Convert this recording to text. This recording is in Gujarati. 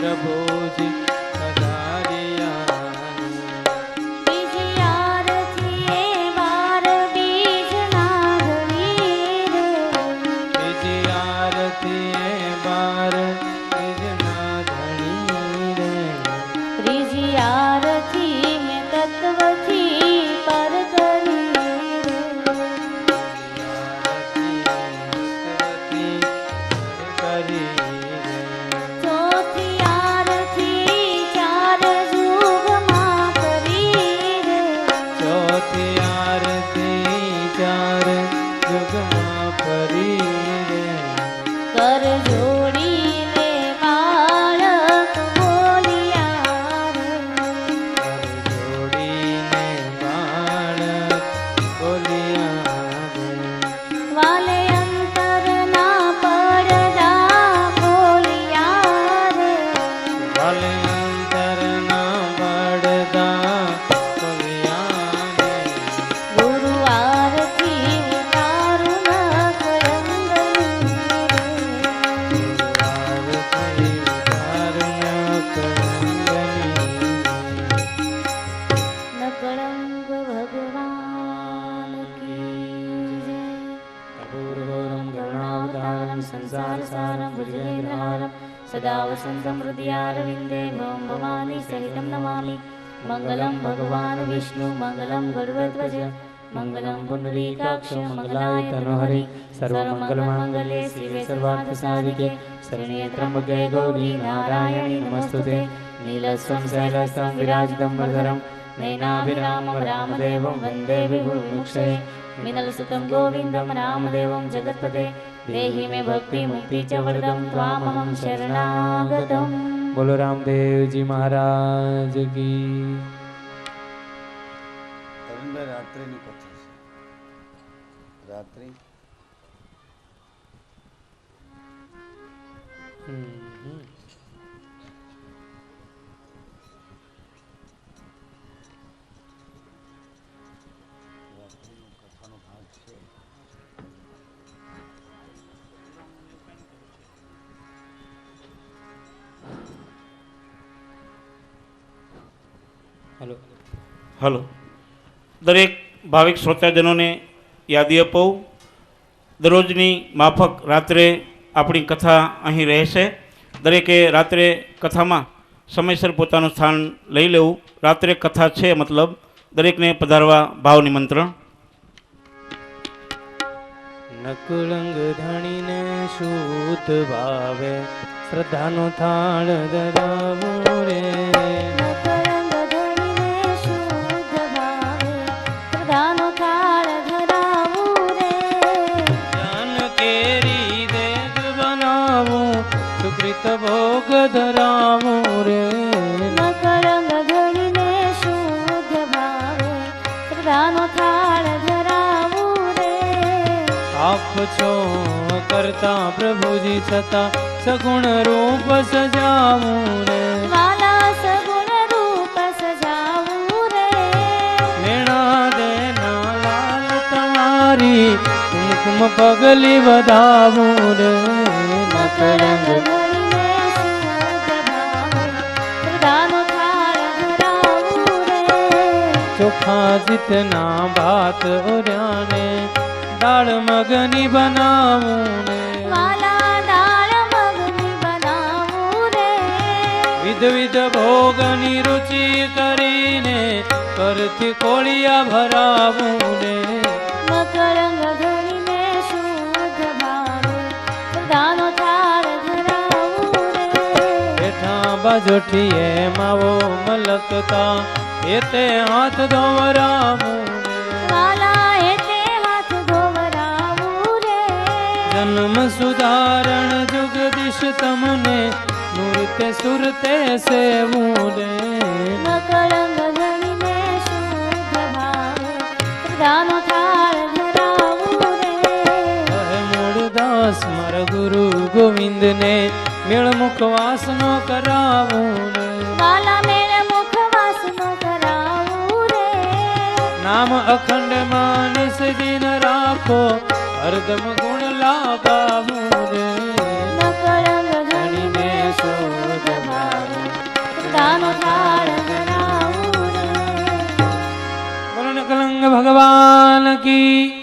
પ્રભુજી सदा वसन्तं हृदयारविन्दे भवं भवानी सहितं नमामि। मङ्गलं भगवान् विष्णु मङ्गलं गरुडध्वज मङ्गलं पुण्डरीकाक्ष मङ्गलाय तनोहरि सर्वमङ्गलमाङ्गल्ये शिवे सर्वार्थसाधिके शरण्ये त्र्यम्बके गौरी नारायणी नमस्तुते। नीलस्वं शैलस्वं विराजितं वरदरं नैनाभिरामं रामदेवं वन्दे विभुमुक्षये। मिनलसुतं गोविन्दं रामदेवं जगत्पते देहि मे भक्ति मुक्ति च वरदं त्वामहं शरणागतम्। बोलो रामदेव जी महाराज की। रात्रि रात्रि હલો હલો દરેક ભાવિક શ્રોતાજનોને યાદી અપાવું, દરરોજની માફક રાત્રે આપણી કથા અહીં રહેશે. દરેકે રાત્રે કથામાં સમયસર પોતાનું સ્થાન લઈ લેવું. રાત્રે કથા છે મતલબ દરેકને પધારવા ભાવ નિમંત્રણ. નકુળંગ ધણીને શુદ્ધ ભાવે શ્રદ્ધાનો થાળ ધરાવો રે. ભોગ ધરાવો રે. મકરંગ ધણીને શુદ્ધ ભાવે શ્રદ્ધાનો થાળ ધરાવું રે. આપ છો કરતા પ્રભુજી છતાં સગુણ રૂપ સજાવું રે. વાલા સગુણ રૂપ સજાવું રે. મેણા દેના લાલ તમારી કુમકુમ પગલી વધાવું રે. મકરંગ ચોખા જીતના ભાત ઓર્યાને દાળ મગની બનાવું ને. વાલા દાળ મગની બનાવું રે. વિધ ભોગની રુચિ કરીને કરતી કોળિયા ભરાવું ને. મકરંગ ધણીને શુદ્ધ ભાવે શ્રદ્ધાનો થાળ ધરાવું રે. બેઠા બાજોઠીએ માવો મલકતા એતે હાથ ધોવરાવું રે. વાલા એતે હાથ ધોવરાવું રે. જન્મ સુધારણ જુગદીશ તમને મૂર્તે સુરતે સેવું રે. મકરંગ ધણીને શુદ્ધ ભાવે શ્રદ્ધાનો થાળ ધરાવું રે. મૂળદાસ મારા ગુરુ ગોવિંદને મેળ મુખવાસનો કરાવું રે. વાલા મેળ મુખવાસનો કરાવું રે. નામ અખંડ માનસ દિન રાખો હરદમ ગુણ લાગાવું રે. મકરંગ ધણીને શુદ્ધ ભાવે ભગવાન કી